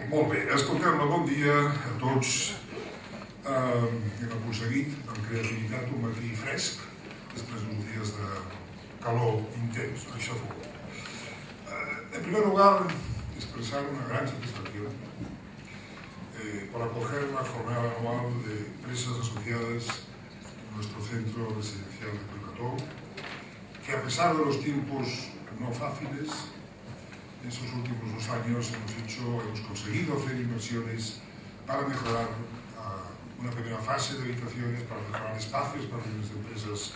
Molt bé, escoltem-me, bon dia a tots. Hem aconseguit, amb creativitat, un matí fresc, després d'uns dies de calor intens, això fou. En primer lugar, expresar una gran satisfacción por acoger la jornada anual de empresas asociadas en nuestro centro residencial de Collbató, que a pesar de los tiempos no fáciles, en esos últimos 2 años hemos conseguido hacer inversiones para mejorar una primera fase de habitaciones, para mejorar espacios para las empresas.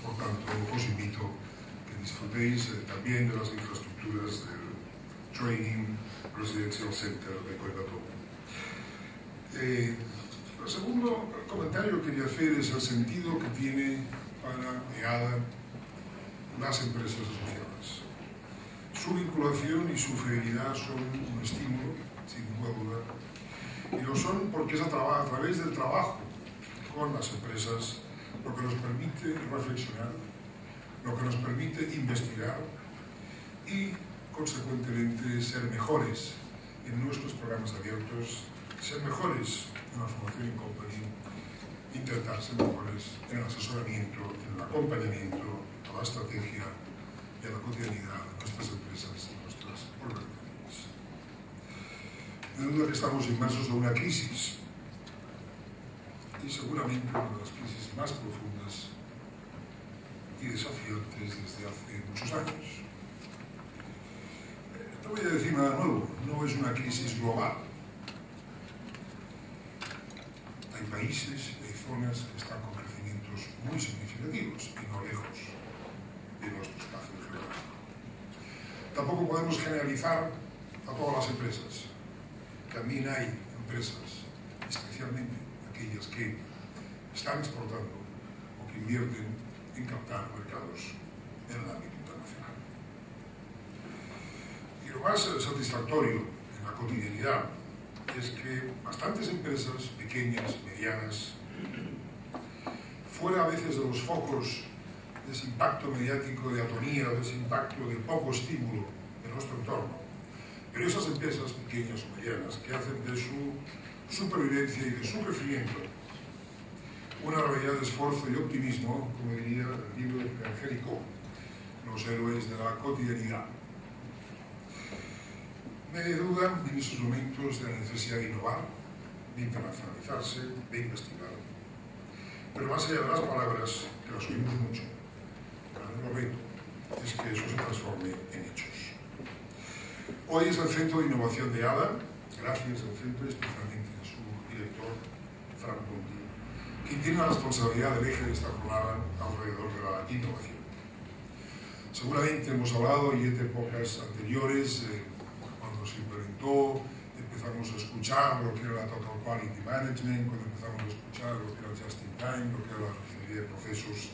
Por tanto, os invito a que disfrutéis también de las infraestructuras del Training Residential Center de Collbató. El segundo comentario que quería hacer es el sentido que tiene para EADA las empresas asociadas. Su vinculación y su fidelidad son un estímulo, sin ninguna duda, y lo son porque es a través del trabajo con las empresas lo que nos permite reflexionar, lo que nos permite investigar y, consecuentemente, ser mejores en nuestros programas abiertos, ser mejores en la formación en company, intentar ser mejores en el asesoramiento, en el acompañamiento, a la estrategia y a la cotidianidad de nuestras empresas y nuestras organizaciones. No duda que estamos inmersos en una crisis, y seguramente una de las crisis más profundas y desafiantes desde hace muchos años. No voy a decir nada nuevo, no es una crisis global. Hay países y hay zonas que están con crecimientos muy significativos y no lejos de nuestro espacio geográfico. Tampoco podemos generalizar a todas las empresas. También hay empresas, especialmente aquellas que están exportando o que invierten en captar mercados en el ámbito internacional. Y lo más satisfactorio en la cotidianidad es que bastantes empresas, pequeñas, medianas, fuera a veces de los focos de ese impacto mediático de atonía, de ese impacto de poco estímulo de nuestro entorno, pero esas empresas pequeñas o medianas que hacen de su supervivencia y de su crecimiento una realidad de esfuerzo y optimismo, como diría el libro de Angélico, los héroes de la cotidianidad. Nadie duda en esos momentos de la necesidad de innovar, de internacionalizarse, de investigar. Pero más allá de las palabras, que las oímos mucho, el momento es que eso se transforme en hechos. Hoy es el Centro de Innovación de EADA, gracias al centro, especialmente a su director, Frank Ponti, quien tiene la responsabilidad del eje de esta jornada alrededor de la innovación. Seguramente hemos hablado, y en épocas anteriores, cuando se implementó, empezamos a escuchar lo que era la Total Quality Management, cuando empezamos a escuchar lo que era el Just in Time, lo que era la ingeniería de procesos.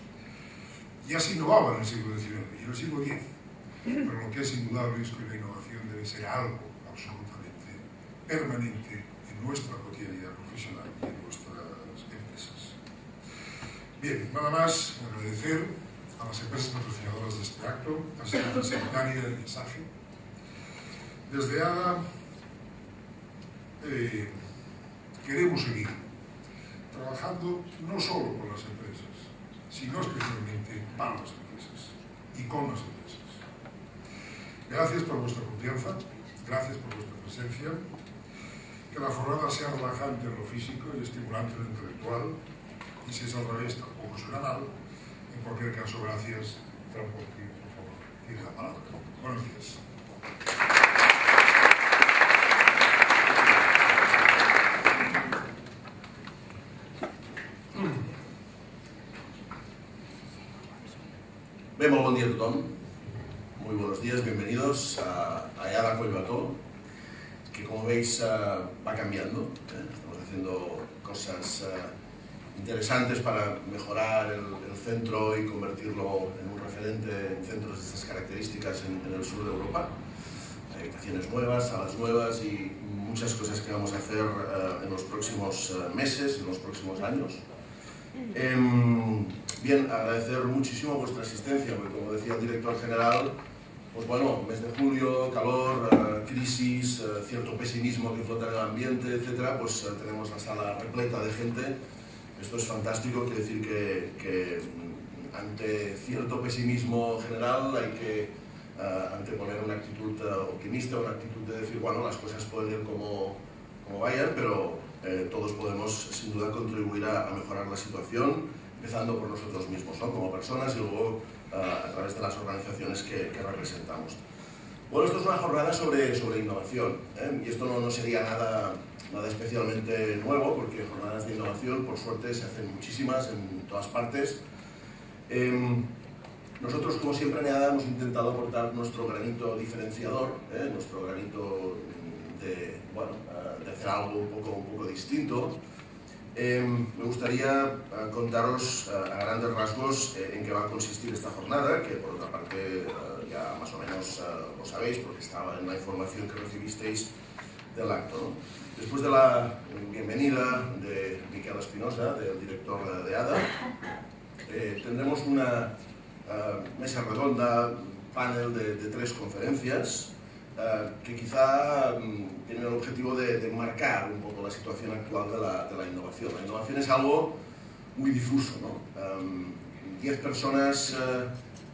Ya se innovaba en el siglo XIX y en el siglo X, pero lo que es indudable es que la innovación debe ser algo absolutamente permanente en nuestra cotidianidad profesional y en nuestras empresas. Bien, nada más agradecer a las empresas patrocinadoras de este acto, a Asistencia Sanitaria y SAGE. Desde EADA queremos seguir trabajando no solo con las empresas, sino especialmente para las empresas y con las empresas. Gracias por vuestra confianza, gracias por vuestra presencia, que la jornada sea relajante en lo físico y estimulante en lo intelectual, y si es al revés tampoco será mal. En cualquier caso, gracias. Fran Ponti, por favor, tiene la palabra. Buenos días. Bé, molt bon dia a tothom. Muy buenos días, bienvenidos a EADA Collbató, que como veis va cambiando. Estamos haciendo cosas interesantes para mejorar el centro y convertirlo en un referente en centros de estas características en el sur de Europa. Hay habitaciones nuevas, salas nuevas y muchas cosas que vamos a hacer en los próximos meses, en los próximos años. Bien, agradecer muchísimo vuestra asistencia, porque como decía el director general, Pues bueno, mes de julio, calor, crisis, cierto pesimismo que flota en el ambiente, etc., pues tenemos la sala repleta de gente. Esto es fantástico, quiere decir que ante cierto pesimismo general hay que anteponer una actitud optimista, una actitud de decir, bueno, las cosas pueden ir como vayan, pero todos podemos sin duda contribuir a mejorar la situación, empezando por nosotros mismos, ¿no? Como personas, y luego a través de las organizaciones que representamos. Bueno, esto es una jornada sobre innovación, y esto no sería nada especialmente nuevo, porque jornadas de innovación, por suerte, se hacen muchísimas en todas partes. Nosotros, como siempre en EADA, hemos intentado aportar nuestro granito diferenciador, nuestro granito de hacer algo un poco distinto. Me gustaría contaros a grandes rasgos en qué va a consistir esta jornada, que por otra parte ya más o menos lo sabéis porque estaba en la información que recibisteis del acto, ¿no? Después de la bienvenida de Miquel Espinosa, del director de EADA, tendremos una mesa redonda, panel de 3 conferencias que quizá tienen el objetivo de marcar un poco la situación actual de la innovación. La innovación es algo muy difuso, ¿no? 10 personas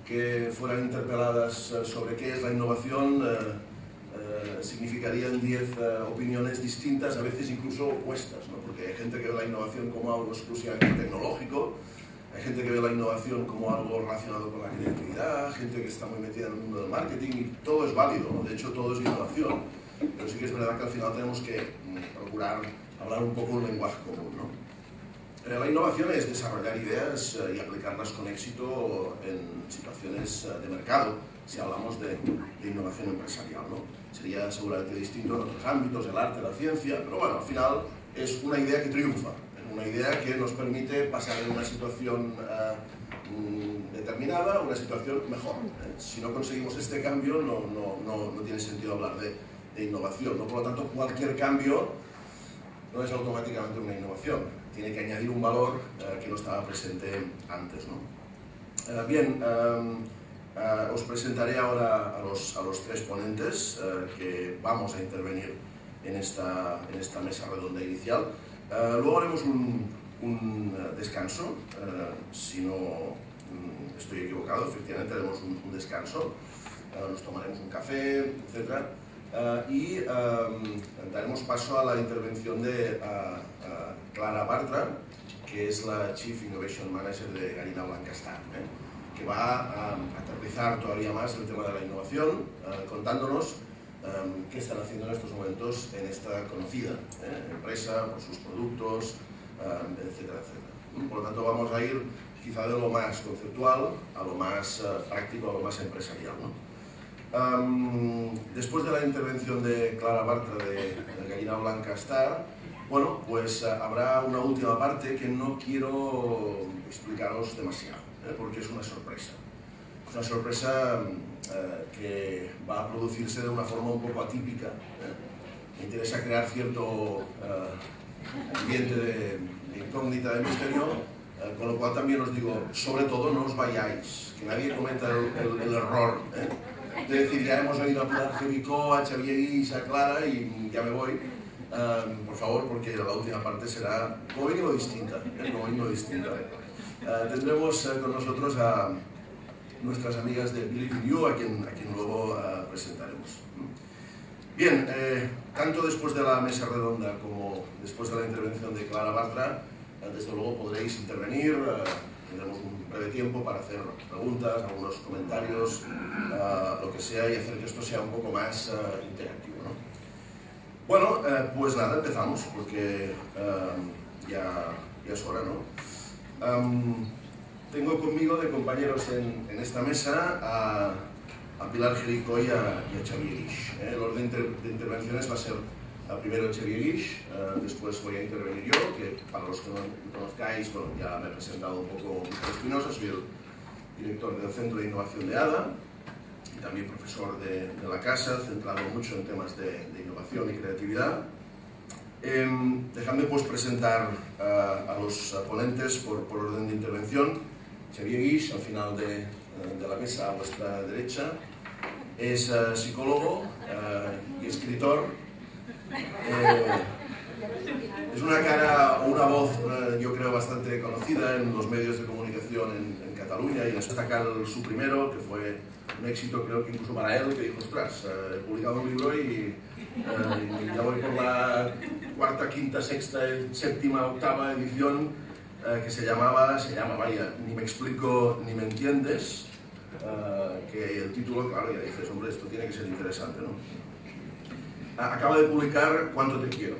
que fueran interpeladas sobre qué es la innovación significarían 10 opiniones distintas, a veces incluso opuestas, ¿no? Porque hay gente que ve la innovación como algo exclusivamente tecnológico, hay gente que ve la innovación como algo relacionado con la creatividad, gente que está muy metida en el mundo del marketing, y todo es válido, ¿no? De hecho todo es innovación, pero sí que es verdad que al final tenemos que procurar hablar un poco un lenguaje común, ¿no? La innovación es desarrollar ideas y aplicarlas con éxito en situaciones de mercado, si hablamos de innovación empresarial, ¿no? Sería seguramente distinto en otros ámbitos, el arte, la ciencia, pero bueno, al final es una idea que triunfa, una idea que nos permite pasar de una situación determinada a una situación mejor. Si no conseguimos este cambio, no tiene sentido hablar de innovación, ¿no? Por lo tanto, cualquier cambio no es automáticamente una innovación, tiene que añadir un valor que no estaba presente antes, ¿no? Bien, os presentaré ahora a los 3 ponentes que vamos a intervenir en esta mesa redonda inicial. Luego haremos un descanso, si no estoy equivocado, efectivamente haremos un descanso, nos tomaremos un café, etc. Y daremos paso a la intervención de Clara Bartra, que es la Chief Innovation Manager de Garina Blanquestán, que va a aterrizar todavía más el tema de la innovación, contándonos qué están haciendo en estos momentos en esta conocida empresa, por sus productos, etcétera, etcétera. Por lo tanto, vamos a ir quizá de lo más conceptual a lo más práctico, a lo más empresarial, ¿no? Después de la intervención de Clara Bartra de Gallina Blanca Star, bueno, pues habrá una última parte que no quiero explicaros demasiado, porque es una sorpresa. Es una sorpresa que va a producirse de una forma un poco atípica. Me interesa crear cierto ambiente de incógnita, de misterio, con lo cual también os digo, sobre todo no os vayáis, que nadie cometa el error de decir, ya hemos oído a Pilar Jericó, a Xavier Guix, a Clara y ya me voy. Por favor, porque la última parte será como mínimo distinta, tendremos con nosotros a nuestras amigas de Believe in You, a quien luego presentaremos. Bien, tanto después de la mesa redonda como después de la intervención de Clara Bartra, desde luego podréis intervenir, tendremos un breve tiempo para hacer preguntas, algunos comentarios, lo que sea, y hacer que esto sea un poco más interactivo, ¿no? Bueno, pues nada, empezamos, porque ya es hora, ¿no? Tengo conmigo de compañeros en esta mesa a Pilar Jericó y a Xavier Guix. El orden de intervenciones va a ser primero Xavier Guix, después voy a intervenir yo, que para los que no me conozcáis, bueno, ya me he presentado un poco Miquel Espinosa, soy el director del Centro de Innovación de EADA y también profesor de la casa, centrado mucho en temas de innovación y creatividad. Dejadme pues presentar a los ponentes por orden de intervención. Xavier Guix, al final de la mesa a vuestra derecha, es psicólogo y escritor. Es una cara o una voz, yo creo, bastante conocida en los medios de comunicación en Cataluña, y destacar su primero, que fue un éxito, creo que incluso para él, que dijo: ostras, he publicado un libro y ya voy por la cuarta, quinta, sexta, séptima, octava edición, que se llama, vaya, Ni me explico ni me entiendes, que el título, claro, ya dices: hombre, esto tiene que ser interesante, ¿no? Acaba de publicar Cuánto te quiero,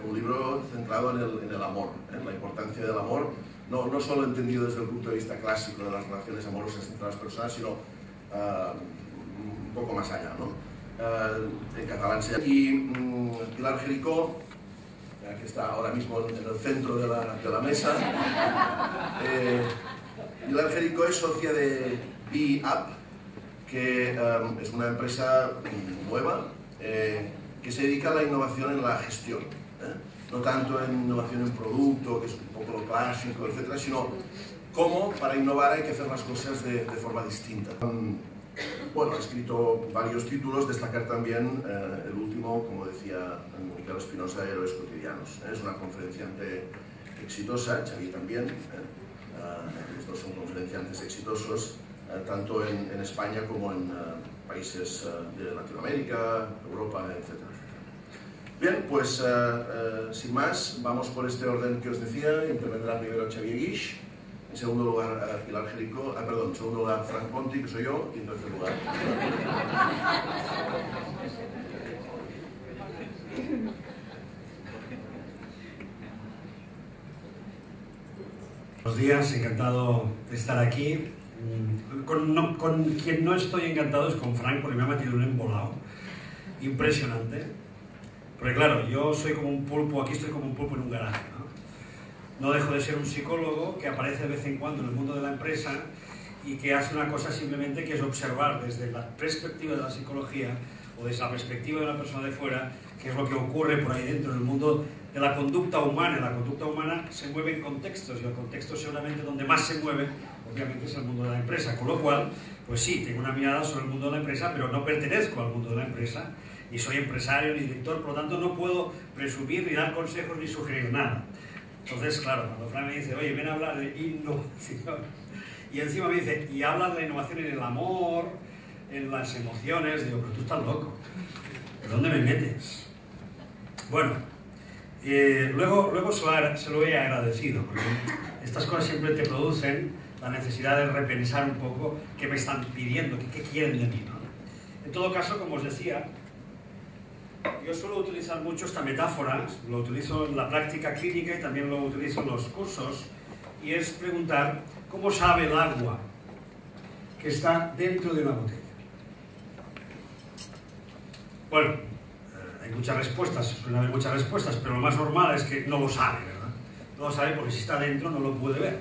un libro centrado en el amor, la importancia del amor, no solo entendido desde el punto de vista clásico de las relaciones amorosas entre las personas, sino un poco más allá, ¿no? En catalán se llama. Y Pilar Jericó, que está ahora mismo en el centro de la mesa. Pilar Jericó es socia de BeUp, que es una empresa nueva que se dedica a la innovación en la gestión. No tanto en innovación en producto, que es un poco lo clásico, etcétera, sino cómo para innovar hay que hacer las cosas de forma distinta. Bueno, ha escrito varios títulos, destacar también el último, como decía Miquel Espinosa, Héroes cotidianos. Es una conferenciante exitosa, Xavi también. Los dos son conferenciantes exitosos, tanto en España como en países de Latinoamérica, Europa, etcétera. Bien, pues sin más, vamos por este orden que os decía. Intervendrá primero Xavier Guix, en segundo lugar Pilar Jericó, en segundo lugar Frank Ponti, que soy yo, y en tercer lugar. Buenos días, encantado de estar aquí. Con quien no estoy encantado es con Frank, porque me ha metido un embolado impresionante. Porque claro, yo soy como un pulpo, aquí estoy como un pulpo en un garaje, ¿no? No dejo de ser un psicólogo que aparece de vez en cuando en el mundo de la empresa y que hace una cosa simplemente, que es observar desde la perspectiva de la psicología o desde la perspectiva de la persona de fuera qué es lo que ocurre por ahí dentro en el mundo de la conducta humana. La conducta humana se mueve en contextos, y el contexto seguramente donde más se mueve, obviamente, es el mundo de la empresa. Con lo cual, pues sí, tengo una mirada sobre el mundo de la empresa, pero no pertenezco al mundo de la empresa, ni soy empresario ni director, por lo tanto no puedo presumir, ni dar consejos, ni sugerir nada. Entonces, claro, cuando Fran me dice: oye, ven a hablar de innovación, y encima me dice: y habla de la innovación en el amor, en las emociones, digo: pero tú estás loco, ¿de dónde me metes? Bueno, luego se lo he agradecido, porque estas cosas siempre te producen la necesidad de repensar un poco qué me están pidiendo, qué quieren de mí, ¿no? En todo caso, como os decía, yo suelo utilizar mucho esta metáfora, lo utilizo en la práctica clínica y también lo utilizo en los cursos, y es preguntar: ¿cómo sabe el agua que está dentro de una botella? Bueno, hay muchas respuestas, suelen haber muchas respuestas, pero lo más normal es que no lo sabe, ¿verdad? No lo sabe porque si está dentro no lo puede ver.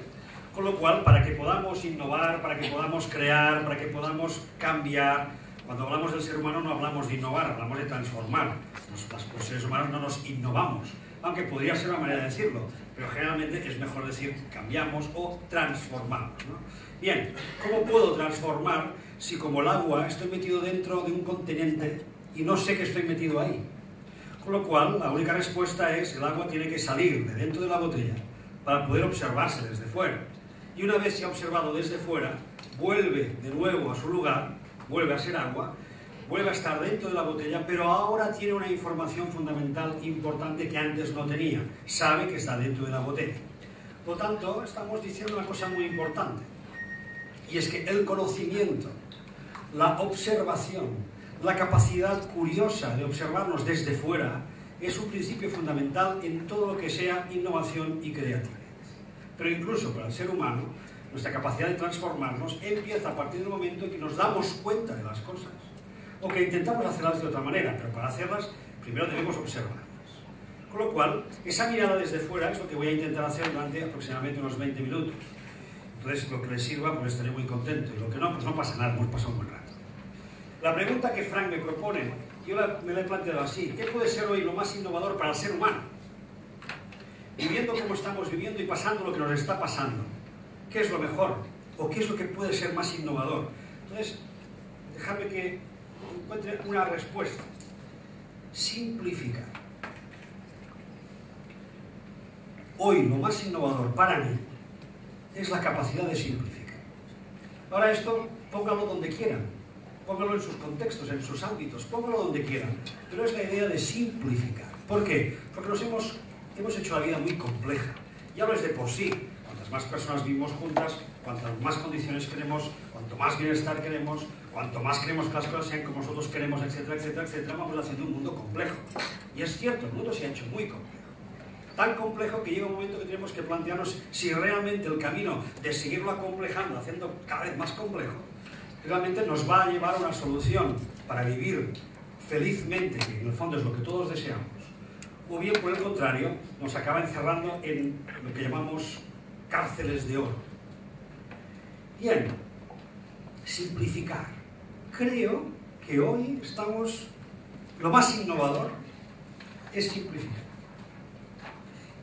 Con lo cual, para que podamos innovar, para que podamos crear, para que podamos cambiar, cuando hablamos del ser humano no hablamos de innovar, hablamos de transformar. Los seres humanos no nos innovamos, aunque podría ser una manera de decirlo, pero generalmente es mejor decir cambiamos o transformamos, ¿no? Bien, ¿cómo puedo transformar si, como el agua, estoy metido dentro de un continente y no sé que estoy metido ahí? Con lo cual, la única respuesta es: el agua tiene que salir de dentro de la botella para poder observarse desde fuera. Y una vez se ha observado desde fuera, vuelve de nuevo a su lugar, vuelve a ser agua, vuelve a estar dentro de la botella, pero ahora tiene una información fundamental importante que antes no tenía. Sabe que está dentro de la botella. Por lo tanto, estamos diciendo una cosa muy importante, y es que el conocimiento, la observación, la capacidad curiosa de observarnos desde fuera es un principio fundamental en todo lo que sea innovación y creatividad. Pero incluso para el ser humano, nuestra capacidad de transformarnos empieza a partir del momento en que nos damos cuenta de las cosas, o que intentamos hacerlas de otra manera, pero para hacerlas primero debemos observarlas. Con lo cual, esa mirada desde fuera es lo que voy a intentar hacer durante aproximadamente unos 20 minutos. Entonces, lo que les sirva, pues estaré muy contento, y lo que no, pues no pasa nada, hemos pasado un buen rato. La pregunta que Frank me propone, yo me la he planteado así: ¿qué puede ser hoy lo más innovador para el ser humano? Viviendo como estamos viviendo y pasando lo que nos está pasando, ¿qué es lo mejor? ¿O qué es lo que puede ser más innovador? Entonces, dejadme que encuentre una respuesta. Simplificar. Hoy lo más innovador para mí es la capacidad de simplificar. Ahora esto, póngalo donde quieran, póngalo en sus contextos, en sus ámbitos, póngalo donde quieran, pero es la idea de simplificar. ¿Por qué? Porque hemos hecho la vida muy compleja. Ya lo es de por sí. Cuantas más personas vivimos juntas, cuantas más condiciones queremos, cuanto más bienestar queremos, cuanto más queremos que las cosas sean como nosotros queremos, etcétera, etcétera, etcétera, vamos haciendo un mundo complejo. Y es cierto, el mundo se ha hecho muy complejo. Tan complejo que llega un momento que tenemos que plantearnos si realmente el camino de seguirlo acomplejando, haciendo cada vez más complejo, realmente nos va a llevar a una solución para vivir felizmente, que en el fondo es lo que todos deseamos, o bien por el contrario, nos acaba encerrando en lo que llamamos cárceles de oro. Bien, simplificar. Creo que hoy lo más innovador es simplificar.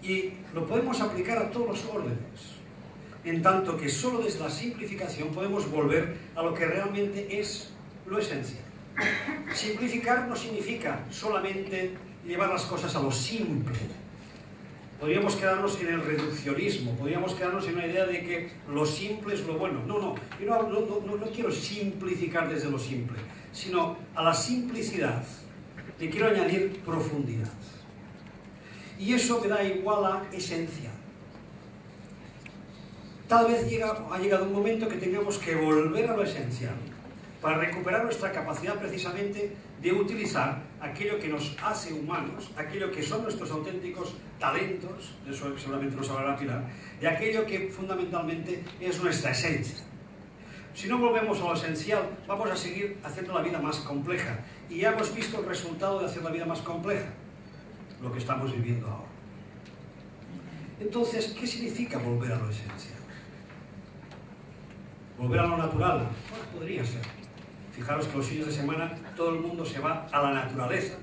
Y lo podemos aplicar a todos los órdenes, en tanto que solo desde la simplificación podemos volver a lo que realmente es lo esencial. Simplificar no significa solamente llevar las cosas a lo simple. Podríamos quedarnos en el reduccionismo, podríamos quedarnos en una idea de que lo simple es lo bueno. No, yo no quiero simplificar desde lo simple, sino a la simplicidad le quiero añadir profundidad. Y eso me da igual a esencial. Tal vez ha llegado un momento que tengamos que volver a lo esencial para recuperar nuestra capacidad precisamente de utilizar aquello que nos hace humanos, aquello que son nuestros auténticos talentos, de eso seguramente nos hablará Pilar, de aquello que fundamentalmente es nuestra esencia. Si no volvemos a lo esencial, vamos a seguir haciendo la vida más compleja. Y ya hemos visto el resultado de hacer la vida más compleja, lo que estamos viviendo ahora. Entonces, ¿qué significa volver a lo esencial? ¿Volver a lo natural? Bueno, podría ser. Fijaros que los fines de semana todo el mundo se va a la naturaleza.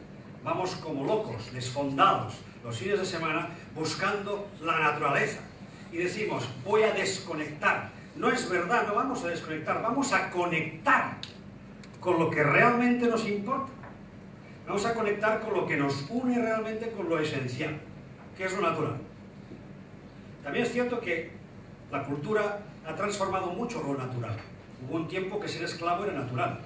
Vamos como locos, desfondados, los fines de semana buscando la naturaleza. Y decimos, voy a desconectar. No es verdad, no vamos a desconectar, vamos a conectar con lo que realmente nos importa. Vamos a conectar con lo que nos une realmente con lo esencial, que es lo natural. También es cierto que la cultura ha transformado mucho lo natural. Hubo un tiempo que ser esclavo era natural.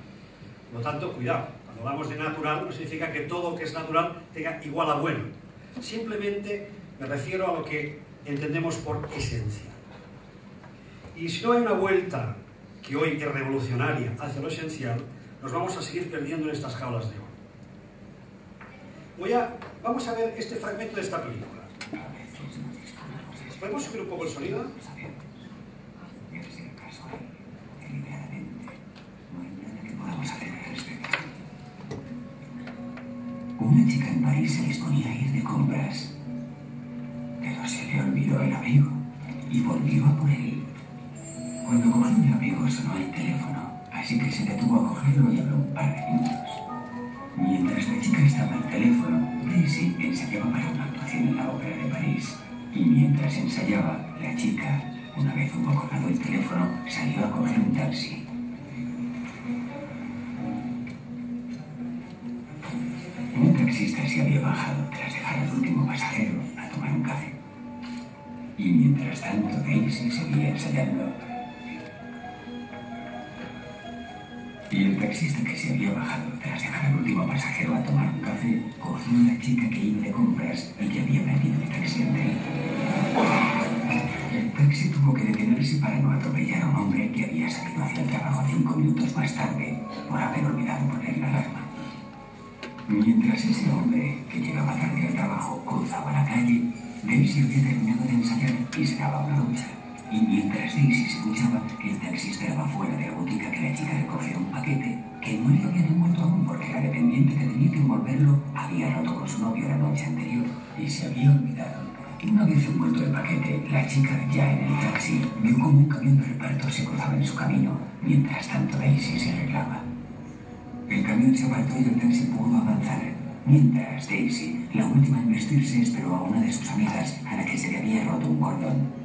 Por lo tanto, cuidado. Cuando hablamos de natural, no significa que todo que es natural tenga igual a bueno. Simplemente me refiero a lo que entendemos por esencial. Y si no hay una vuelta que hoy es revolucionaria hacia lo esencial, nos vamos a seguir perdiendo en estas jaulas de oro. Vamos a ver este fragmento de esta película. ¿Podemos subir un poco el sonido? Una chica en París se disponía a ir de compras, pero se le olvidó el abrigo y volvió a por él. Cuando cogió el abrigo sonó el teléfono, así que se detuvo a cogerlo y habló un par de minutos. Mientras la chica estaba al teléfono, Daisy ensayaba para una actuación en la Ópera de París. Y mientras ensayaba, la chica, una vez hubo colgado el teléfono, salió a coger un taxi. Un taxista se había bajado tras dejar al último pasajero a tomar un café. Y mientras tanto, Daisy seguía ensayando. Y el taxista que se había bajado tras dejar al último pasajero a tomar un café, cogió a la chica que iba de compras y que había perdido el taxi ante él. El taxi tuvo que detenerse para no atropellar a un hombre que había salido hacia el trabajo 5 minutos más tarde por haber olvidado poner la alarma. Mientras ese hombre, que llegaba tarde al trabajo, cruzaba la calle, Daisy había terminado de ensayar y se daba una ducha. Y mientras Daisy se duchaba, el taxi esperaba fuera de la botica que la chica recogiera un paquete que no le habían envuelto aún porque la dependiente que tenía que envolverlo había roto con su novio la noche anterior y se había olvidado. Una vez envuelto el paquete, la chica, ya en el taxi, vio como un camión de reparto se cruzaba en su camino. Mientras tanto, Daisy se arreglaba. El camión se apartó y el taxi pudo avanzar. Mientras Daisy, la última en vestirse, esperó a una de sus amigas a la que se le había roto un cordón.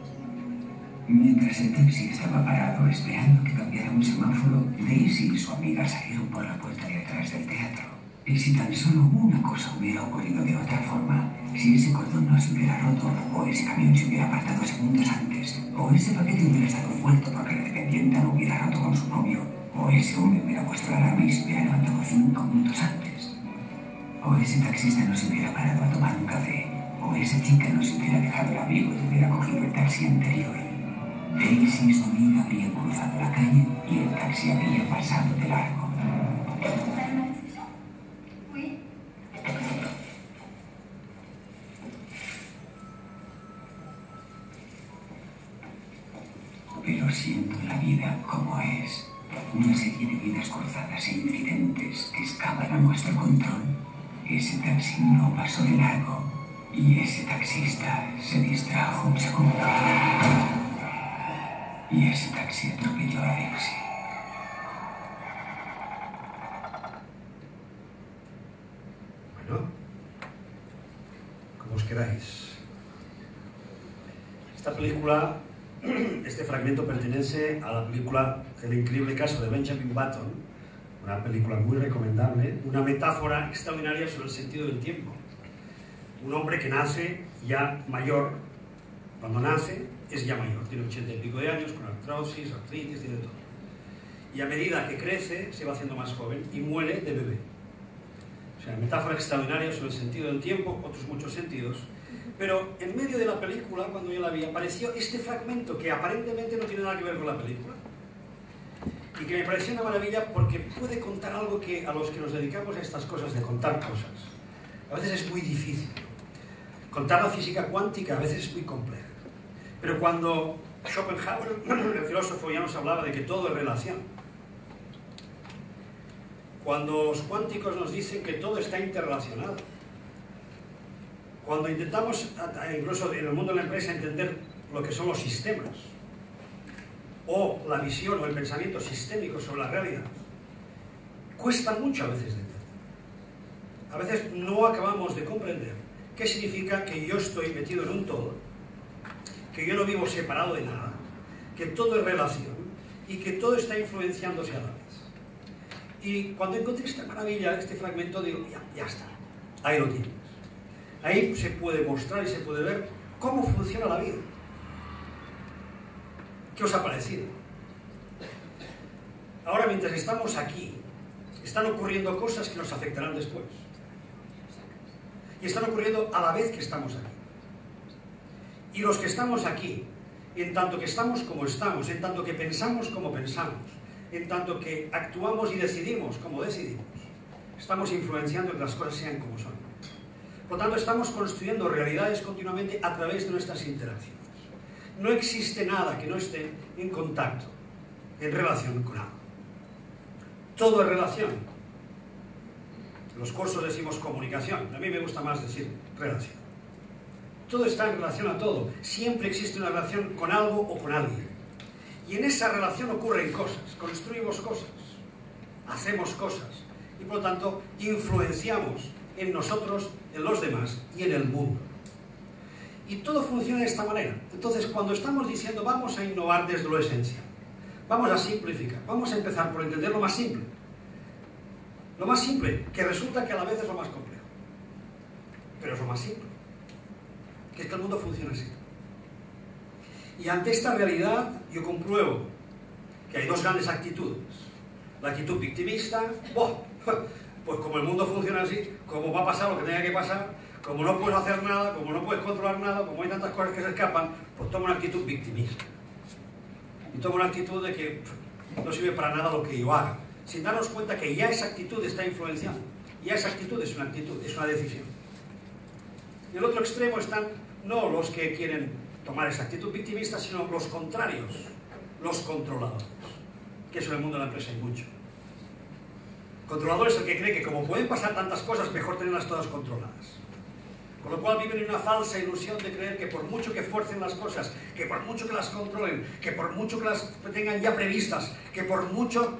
Mientras el taxi estaba parado esperando que cambiara un semáforo, Daisy y su amiga salieron por la puerta de atrás del teatro. Y si tan solo una cosa hubiera ocurrido de otra forma, si ese cordón no se hubiera roto, o ese camión se hubiera apartado segundos antes, o ese paquete hubiera estado muerto porque la dependienta no hubiera roto con su novio, o ese hombre hubiera puesto la alarma y se hubiera levantado 5 minutos antes, o ese taxista no se hubiera parado a tomar un café, o esa chica no se hubiera dejado el abrigo y hubiera cogido el taxi anterior, Daisy y su amiga habrían cruzado la calle y el taxi habría pasado de largo. Pero siendo la vida como es, una serie de vidas cruzadas e incidentes que escapan a nuestro control, ese taxi no pasó de largo y ese taxista se distrajo un segundo. Y ese taxi atropelló a Daisy. Bueno, como os queráis. Esta película, este fragmento pertenece a la película El increíble caso de Benjamin Button, una película muy recomendable, una metáfora extraordinaria sobre el sentido del tiempo. Un hombre que nace ya mayor, cuando nace es ya mayor, tiene 80 y pico de años, con artrosis, artritis, tiene todo. Y a medida que crece, se va haciendo más joven y muere de bebé. O sea, metáfora extraordinaria sobre el sentido del tiempo, otros muchos sentidos. Pero en medio de la película, cuando yo la vi, apareció este fragmento que aparentemente no tiene nada que ver con la película. Y que me pareció una maravilla porque puede contar algo que a los que nos dedicamos a estas cosas de contar cosas, a veces es muy difícil. Contar la física cuántica a veces es muy compleja. Pero cuando Schopenhauer, el filósofo, ya nos hablaba de que todo es relación, cuando los cuánticos nos dicen que todo está interrelacionado, cuando intentamos, incluso en el mundo de la empresa, entender lo que son los sistemas, o la visión o el pensamiento sistémico sobre la realidad, cuesta mucho a veces de entender. A veces no acabamos de comprender qué significa que yo estoy metido en un todo, que yo no vivo separado de nada, que todo es relación y que todo está influenciándose a la vez. Y cuando encontré esta maravilla, este fragmento, digo, ya está, ahí lo tienes. Ahí se puede mostrar y se puede ver cómo funciona la vida. ¿Qué os ha parecido? Ahora, mientras estamos aquí, están ocurriendo cosas que nos afectarán después. Y están ocurriendo a la vez que estamos aquí. Y los que estamos aquí, en tanto que estamos como estamos, en tanto que pensamos como pensamos, en tanto que actuamos y decidimos como decidimos, estamos influenciando que las cosas sean como son. Por tanto, estamos construyendo realidades continuamente a través de nuestras interacciones. No existe nada que no esté en contacto, en relación con algo. Todo es relación. En los cursos decimos comunicación, a mí me gusta más decir relación. Todo está en relación a todo. Siempre existe una relación con algo o con alguien. Y en esa relación ocurren cosas, construimos cosas, hacemos cosas. Y por lo tanto, influenciamos en nosotros, en los demás y en el mundo. Y todo funciona de esta manera. Entonces, cuando estamos diciendo vamos a innovar desde lo esencial, vamos a simplificar, vamos a empezar por entender lo más simple. Lo más simple, que resulta que a la vez es lo más complejo. Pero es lo más simple. Que es que el mundo funciona así. Y ante esta realidad yo compruebo que hay dos grandes actitudes. La actitud victimista, pues como el mundo funciona así, como va a pasar lo que tenga que pasar, como no puedes hacer nada, como no puedes controlar nada, como hay tantas cosas que se escapan, pues toma una actitud victimista. Y toma una actitud de que no sirve para nada lo que yo haga, sin darnos cuenta que ya esa actitud está influenciando. Ya esa actitud, es una decisión. Y en el otro extremo están no los que quieren tomar esa actitud victimista, sino los contrarios, los controladores, que eso en el mundo de la empresa hay mucho. Controlador es el que cree que como pueden pasar tantas cosas, mejor tenerlas todas controladas. Con lo cual viven en una falsa ilusión de creer que por mucho que fuercen las cosas, que por mucho que las controlen, que por mucho que las tengan ya previstas, que por mucho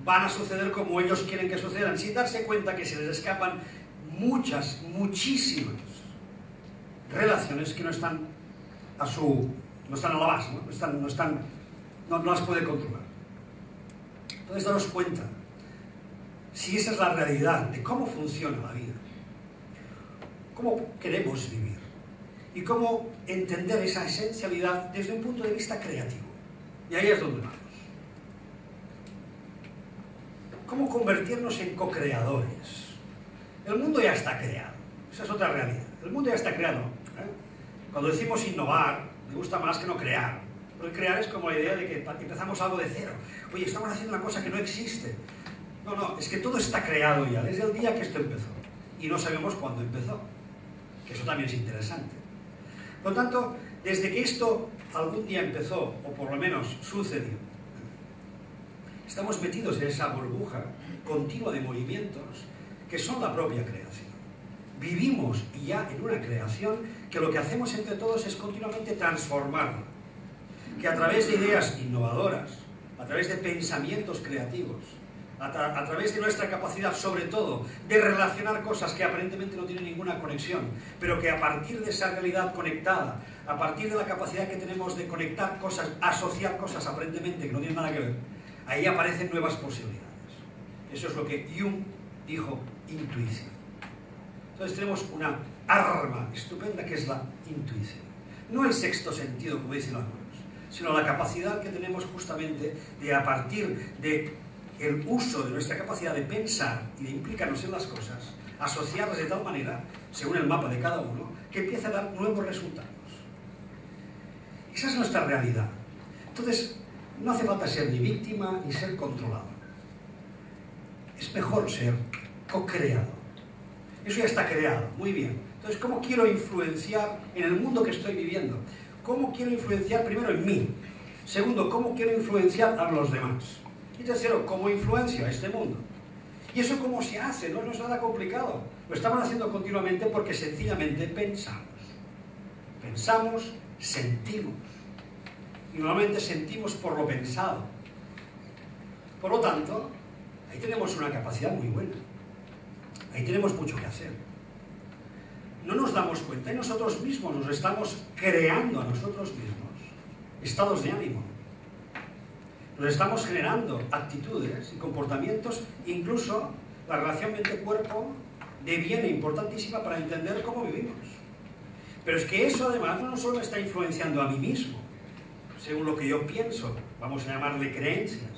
van a suceder como ellos quieren que sucedan, sin darse cuenta que se les escapan muchísimas relaciones que no están a su no están a la base, no las puede controlar. Entonces, daros cuenta, si esa es la realidad de cómo funciona la vida, cómo queremos vivir y cómo entender esa esencialidad desde un punto de vista creativo. Y ahí es donde vamos. ¿Cómo convertirnos en co-creadores? El mundo ya está creado, esa es otra realidad. El mundo ya está creado. Cuando decimos innovar, me gusta más que no crear. Porque crear es como la idea de que empezamos algo de cero. Oye, estamos haciendo una cosa que no existe. No, es que todo está creado ya, desde el día que esto empezó. Y no sabemos cuándo empezó. Que eso también es interesante. Por lo tanto, desde que esto algún día empezó, o por lo menos sucedió, estamos metidos en esa burbuja continua de movimientos que son la propia creación. Vivimos ya en una creación que lo que hacemos entre todos es continuamente transformarla. Que a través de ideas innovadoras, a través de pensamientos creativos, a través de nuestra capacidad, sobre todo, de relacionar cosas que aparentemente no tienen ninguna conexión, pero que a partir de esa realidad conectada, a partir de la capacidad que tenemos de conectar cosas, asociar cosas aparentemente que no tienen nada que ver, ahí aparecen nuevas posibilidades. Eso es lo que Jung dijo intuición. Entonces tenemos una arma estupenda que es la intuición. No el sexto sentido, como dicen algunos, sino la capacidad que tenemos justamente de, a partir de el uso de nuestra capacidad de pensar y de implicarnos en las cosas, asociarlas de tal manera, según el mapa de cada uno, que empieza a dar nuevos resultados. Esa es nuestra realidad. Entonces, no hace falta ser ni víctima ni ser controlado. Es mejor ser co-creado. Eso ya está creado, muy bien. Entonces, ¿cómo quiero influenciar en el mundo que estoy viviendo? ¿Cómo quiero influenciar primero en mí? Segundo, ¿cómo quiero influenciar a los demás? Y tercero, ¿cómo influencio a este mundo? ¿Y eso cómo se hace? No es nada complicado. Lo estamos haciendo continuamente porque sencillamente pensamos. Pensamos, sentimos. Y normalmente sentimos por lo pensado. Por lo tanto, ahí tenemos una capacidad muy buena. Ahí tenemos mucho que hacer. No nos damos cuenta y nosotros mismos nos estamos creando a nosotros mismos estados de ánimo. Nos estamos generando actitudes y comportamientos, incluso la relación mente-cuerpo deviene importantísima para entender cómo vivimos. Pero es que eso además no solo me está influenciando a mí mismo, según lo que yo pienso, vamos a llamarle creencias,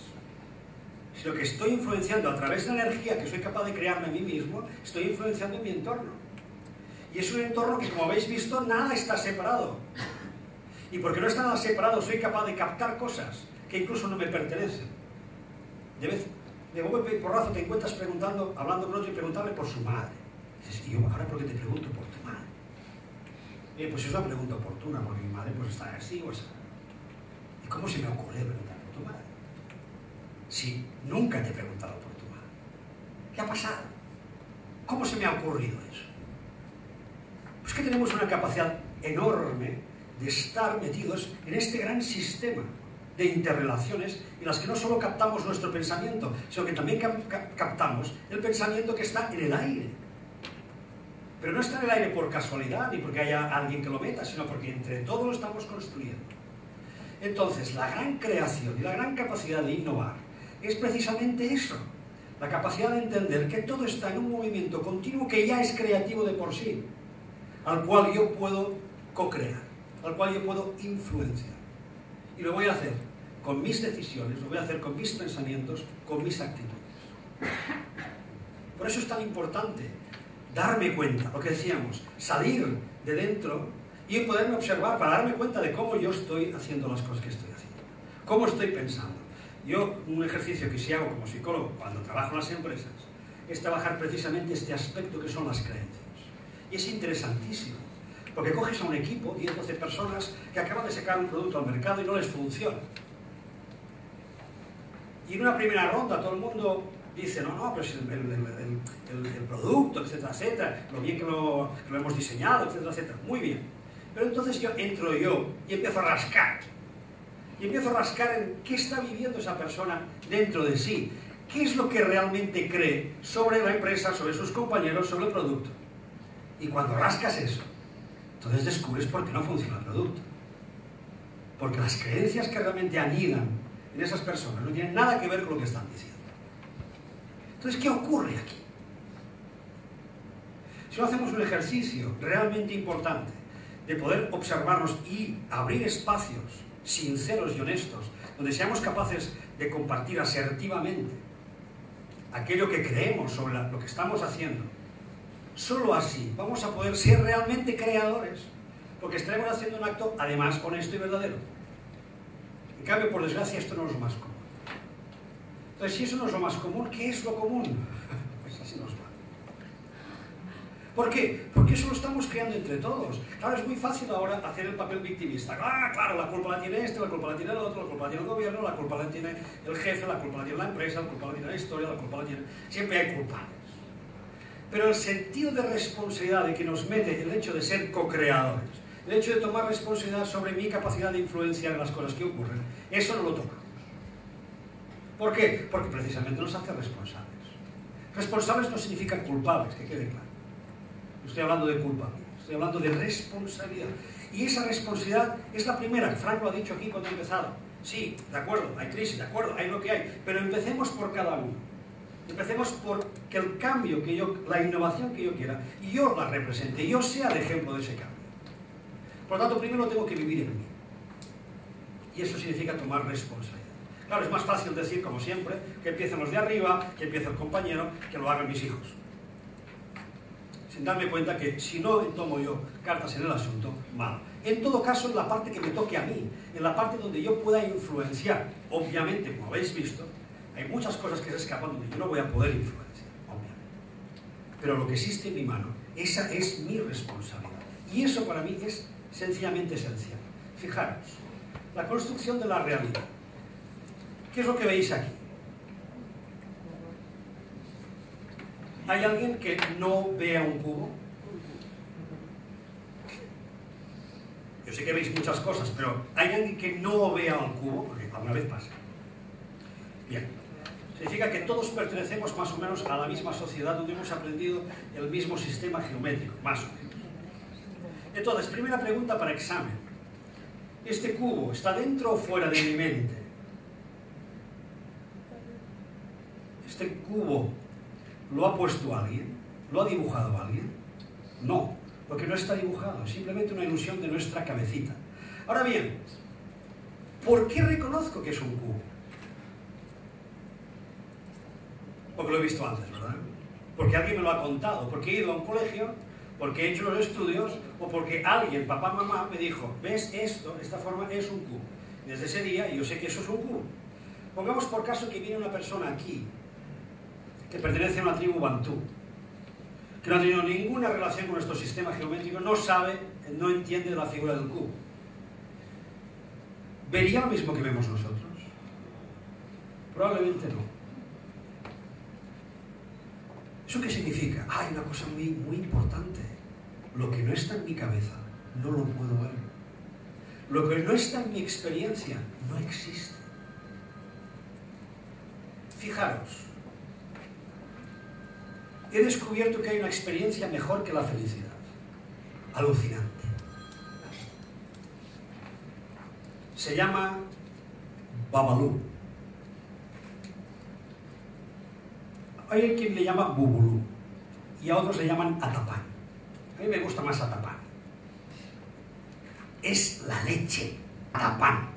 sino que estoy influenciando a través de la energía que soy capaz de crearme a mí mismo, estoy influenciando mi entorno. Y es un entorno que, como habéis visto, nada está separado. Y porque no está nada separado, soy capaz de captar cosas que incluso no me pertenecen. De golpe y porrazo te encuentras preguntando, hablando con otro y preguntarle por su madre. Dices, y yo, ¿ahora por qué te pregunto por tu madre? Pues es una pregunta oportuna, porque mi madre pues está así o así. ¿Y cómo se me ocurre preguntar por tu madre? Si nunca te he preguntado por tu madre. ¿Qué ha pasado? ¿Cómo se me ha ocurrido eso? Pues que tenemos una capacidad enorme de estar metidos en este gran sistema de interrelaciones en las que no solo captamos nuestro pensamiento, sino que también captamos el pensamiento que está en el aire. Pero no está en el aire por casualidad, ni porque haya alguien que lo meta, sino porque entre todos lo estamos construyendo. Entonces, la gran creación y la gran capacidad de innovar es precisamente eso, la capacidad de entender que todo está en un movimiento continuo que ya es creativo de por sí, al cual yo puedo co-crear, al cual yo puedo influenciar. Y lo voy a hacer con mis decisiones, lo voy a hacer con mis pensamientos, con mis actitudes. Por eso es tan importante darme cuenta, lo que decíamos, salir de dentro y poderme observar para darme cuenta de cómo yo estoy haciendo las cosas que estoy haciendo, cómo estoy pensando. Yo, un ejercicio que sí hago como psicólogo cuando trabajo en las empresas, es trabajar precisamente este aspecto que son las creencias. Y es interesantísimo, porque coges a un equipo, 10 o 12 personas, que acaban de sacar un producto al mercado y no les funciona. Y en una primera ronda todo el mundo dice, no, pero es el producto, etcétera, etcétera, lo bien que lo hemos diseñado, etcétera, etcétera, muy bien. Pero entonces entro yo y empiezo a rascar. Y empiezo a rascar en qué está viviendo esa persona dentro de sí. ¿Qué es lo que realmente cree sobre la empresa, sobre sus compañeros, sobre el producto? Y cuando rascas eso, entonces descubres por qué no funciona el producto. Porque las creencias que realmente anidan en esas personas no tienen nada que ver con lo que están diciendo. Entonces, ¿qué ocurre aquí? Si no hacemos un ejercicio realmente importante de poder observarnos y abrir espacios sinceros y honestos, donde seamos capaces de compartir asertivamente aquello que creemos sobre lo que estamos haciendo, solo así vamos a poder ser realmente creadores, porque estaremos haciendo un acto, además, honesto y verdadero. En cambio, por desgracia, esto no es lo más común. Entonces, si eso no es lo más común, ¿qué es lo común? Pues así nos va. ¿Por qué? Porque eso lo estamos creando entre todos. Claro, es muy fácil ahora hacer el papel victimista. Claro, la culpa la tiene este, la culpa la tiene el otro, la culpa la tiene el gobierno, la culpa la tiene el jefe, la culpa la tiene la empresa, la culpa la tiene la historia, la culpa la tiene... Siempre hay culpables. Pero el sentido de responsabilidad de que nos mete el hecho de ser co-creadores, el hecho de tomar responsabilidad sobre mi capacidad de influenciar en las cosas que ocurren, eso no lo tomamos. ¿Por qué? Porque precisamente nos hace responsables. Responsables no significa culpables, que quede claro. No estoy hablando de culpabilidad, estoy hablando de responsabilidad. Y esa responsabilidad es la primera. Frank lo ha dicho aquí cuando ha empezado. Sí, de acuerdo, hay crisis, de acuerdo, hay lo que hay. Pero empecemos por cada uno. Empecemos por que el cambio que yo, la innovación que yo quiera, yo la represente, yo sea el ejemplo de ese cambio. Por lo tanto, primero tengo que vivir en mí. Y eso significa tomar responsabilidad. Claro, es más fácil decir, como siempre, que empiecen los de arriba, que empiece el compañero, que lo hagan mis hijos. Sin darme cuenta que si no tomo yo cartas en el asunto, mal. En todo caso, en la parte que me toque a mí, en la parte donde yo pueda influenciar, obviamente, como habéis visto, hay muchas cosas que se escapan donde yo no voy a poder influenciar, obviamente. Pero lo que existe en mi mano, esa es mi responsabilidad. Y eso para mí es sencillamente esencial. Fijaros, la construcción de la realidad. ¿Qué es lo que veis aquí? ¿Hay alguien que no vea un cubo? Yo sé que veis muchas cosas, pero ¿hay alguien que no vea un cubo? Porque alguna vez pasa. Bien. Significa que todos pertenecemos más o menos a la misma sociedad donde hemos aprendido el mismo sistema geométrico, más o menos. Entonces, primera pregunta para examen. ¿Este cubo está dentro o fuera de mi mente? ¿Este cubo lo ha puesto alguien? ¿Lo ha dibujado alguien? No, porque no está dibujado, es simplemente una ilusión de nuestra cabecita. Ahora bien, ¿por qué reconozco que es un cubo? Porque lo he visto antes, ¿verdad? Porque alguien me lo ha contado, porque he ido a un colegio, porque he hecho los estudios, o porque alguien, papá, mamá, me dijo, ¿ves esto? Esta forma es un cubo. Desde ese día yo sé que eso es un cubo. Pongamos por caso que viene una persona aquí, que pertenece a una tribu bantú, que no ha tenido ninguna relación con nuestro sistema geométrico, no sabe, no entiende la figura del cubo. ¿Vería lo mismo que vemos nosotros? Probablemente no. ¿Eso qué significa? Hay una cosa muy importante. Lo que no está en mi cabeza, no lo puedo ver. Lo que no está en mi experiencia, no existe. Fijaros, he descubierto que hay una experiencia mejor que la felicidad. Alucinante. Se llama Babalú. Hay quien le llama Bubulú y a otros le llaman Atapán. A mí me gusta más Atapán. Es la leche, Atapán.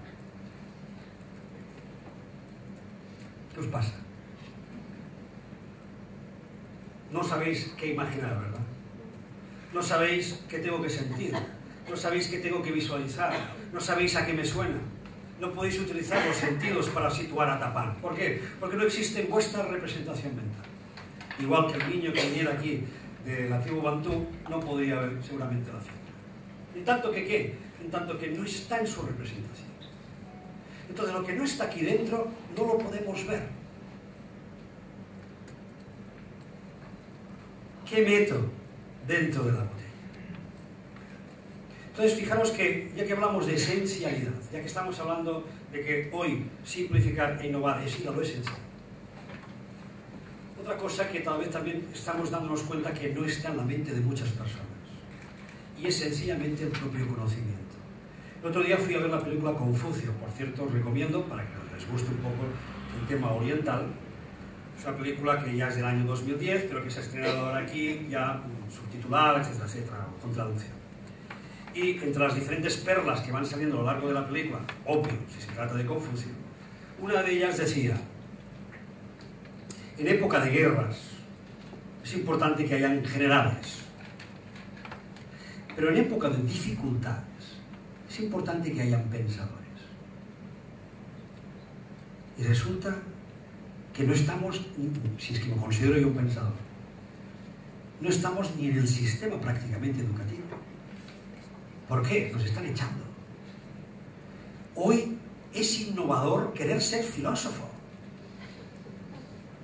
¿Qué os pasa? No sabéis qué imaginar, ¿verdad? No sabéis qué tengo que sentir. No sabéis qué tengo que visualizar. No sabéis a qué me suena. No podéis utilizar los sentidos para situar a Atapán. ¿Por qué? Porque no existe en vuestra representación mental. Igual que el niño que viniera aquí de la tribu bantú no podría ver seguramente la figura. En tanto que ¿qué? En tanto que no está en su representación. Entonces lo que no está aquí dentro no lo podemos ver. ¿Qué meto dentro de la botella? Entonces, fijaros que, ya que hablamos de esencialidad, ya que estamos hablando de que hoy simplificar e innovar es ir a lo esencial, otra cosa que tal vez también estamos dándonos cuenta que no está en la mente de muchas personas, y es sencillamente el propio conocimiento. El otro día fui a ver la película Confucio, por cierto, os recomiendo, para que les guste un poco el tema oriental. Es una película que ya es del año 2010, pero que se ha estrenado ahora aquí, ya subtitulada, etcétera, etcétera, con traducción. Y entre las diferentes perlas que van saliendo a lo largo de la película, obvio, si se trata de Confucio, una de ellas decía: en época de guerras es importante que hayan generales, pero en época de dificultades es importante que hayan pensadores. Y resulta que no estamos, si es que me considero yo un pensador, no estamos ni en el sistema prácticamente educativo. ¿Por qué? Nos están echando. Hoy es innovador querer ser filósofo.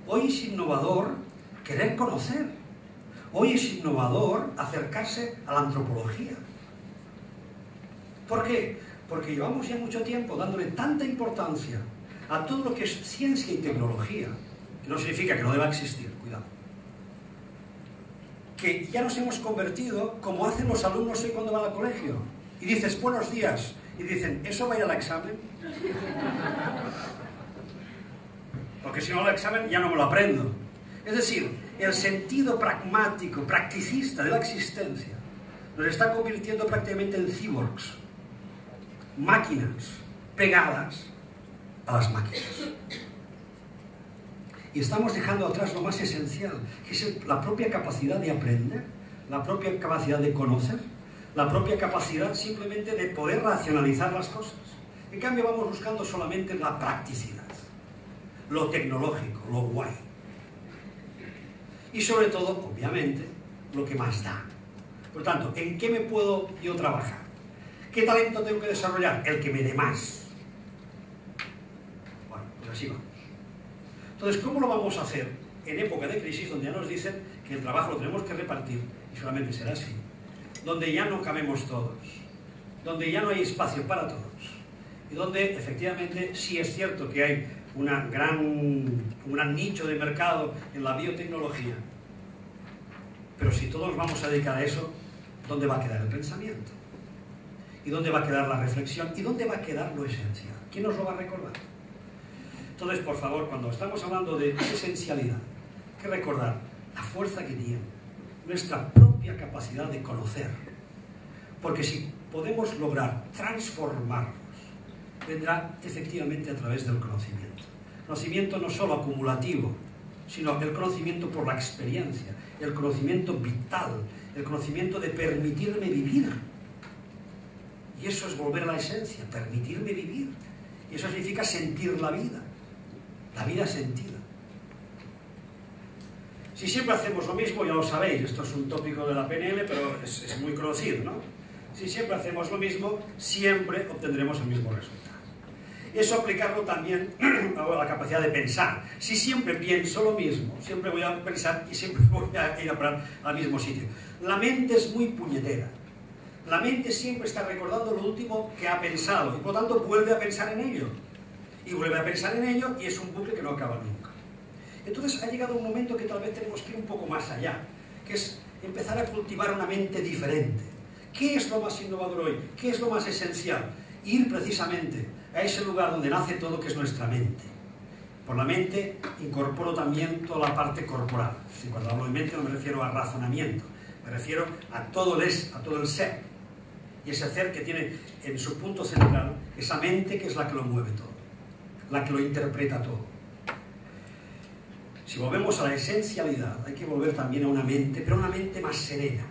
Hoy es innovador querer conocer. Hoy es innovador acercarse a la antropología. ¿Por qué? Porque llevamos ya mucho tiempo dándole tanta importancia a todo lo que es ciencia y tecnología, que no significa que no deba existir, cuidado, que ya nos hemos convertido como hacen los alumnos hoy cuando van al colegio. Y dices, buenos días, y dicen, ¿eso va a ir al examen? Porque si no al examen ya no me lo aprendo. Es decir, el sentido pragmático, practicista de la existencia nos está convirtiendo prácticamente en cyborgs, máquinas pegadas a las máquinas. Y estamos dejando atrás lo más esencial, que es la propia capacidad de aprender, la propia capacidad de conocer, la propia capacidad simplemente de poder racionalizar las cosas. En cambio vamos buscando solamente la practicidad, lo tecnológico, lo guay. Y sobre todo, obviamente, lo que más da. Por tanto, ¿en qué me puedo yo trabajar? ¿Qué talento tengo que desarrollar? El que me dé más. Bueno, pues así vamos. Entonces, ¿cómo lo vamos a hacer en época de crisis, donde ya nos dicen que el trabajo lo tenemos que repartir, y solamente será así, donde ya no cabemos todos, donde ya no hay espacio para todos, y donde efectivamente sí es cierto que hay un gran nicho de mercado en la biotecnología, pero si todos vamos a dedicar a eso, ¿dónde va a quedar el pensamiento? ¿Y dónde va a quedar la reflexión? ¿Y dónde va a quedar lo esencial? ¿Quién nos lo va a recordar? Entonces, por favor, cuando estamos hablando de esencialidad, hay que recordar la fuerza que tiene nuestra propia capacidad de conocer. Porque si podemos lograr transformarnos, vendrá efectivamente a través del conocimiento. Conocimiento no solo acumulativo, sino el conocimiento por la experiencia, el conocimiento vital, el conocimiento de permitirme vivir. Y eso es volver a la esencia, permitirme vivir. Y eso significa sentir la vida sentida. Si siempre hacemos lo mismo, ya lo sabéis, esto es un tópico de la PNL, pero es muy conocido, ¿no? Si siempre hacemos lo mismo, siempre obtendremos el mismo resultado. Eso aplicarlo también a la capacidad de pensar. Si siempre pienso lo mismo, siempre voy a pensar y siempre voy a ir a parar al mismo sitio. La mente es muy puñetera. La mente siempre está recordando lo último que ha pensado y por lo tanto vuelve a pensar en ello. Y vuelve a pensar en ello y es un bucle que no acaba nunca. Entonces ha llegado un momento que tal vez tenemos que ir un poco más allá, que es empezar a cultivar una mente diferente. ¿Qué es lo más innovador hoy? ¿Qué es lo más esencial? Ir precisamente a ese lugar donde nace todo, que es nuestra mente. Por la mente incorporo también toda la parte corporal. Si cuando hablo de mente no me refiero a razonamiento, me refiero a todo el ser. Y ese ser que tiene en su punto central esa mente que es la que lo mueve todo, la que lo interpreta todo. Si volvemos a la esencialidad, hay que volver también a una mente, pero una mente más serena,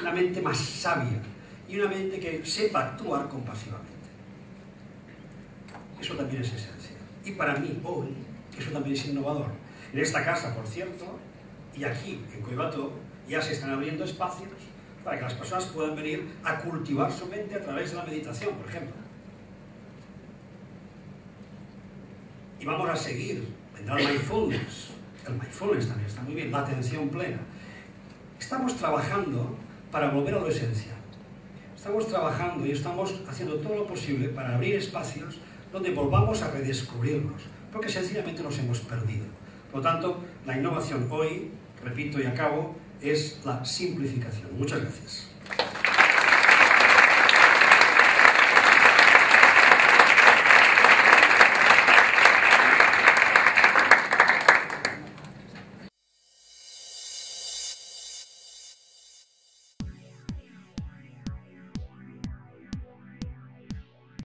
una mente más sabia y una mente que sepa actuar compasivamente. Eso también es esencial. Y para mí, hoy, eso también es innovador. En esta casa, por cierto, y aquí, en Collbató, ya se están abriendo espacios para que las personas puedan venir a cultivar su mente a través de la meditación, por ejemplo. Y vamos a seguir. Vendrá el mindfulness. El mindfulness también está muy bien, la atención plena. Estamos trabajando para volver a lo esencial. Estamos trabajando y estamos haciendo todo lo posible para abrir espacios donde volvamos a redescubrirnos, porque sencillamente nos hemos perdido. Por lo tanto, la innovación hoy, repito y acabo, es la simplificación. Muchas gracias.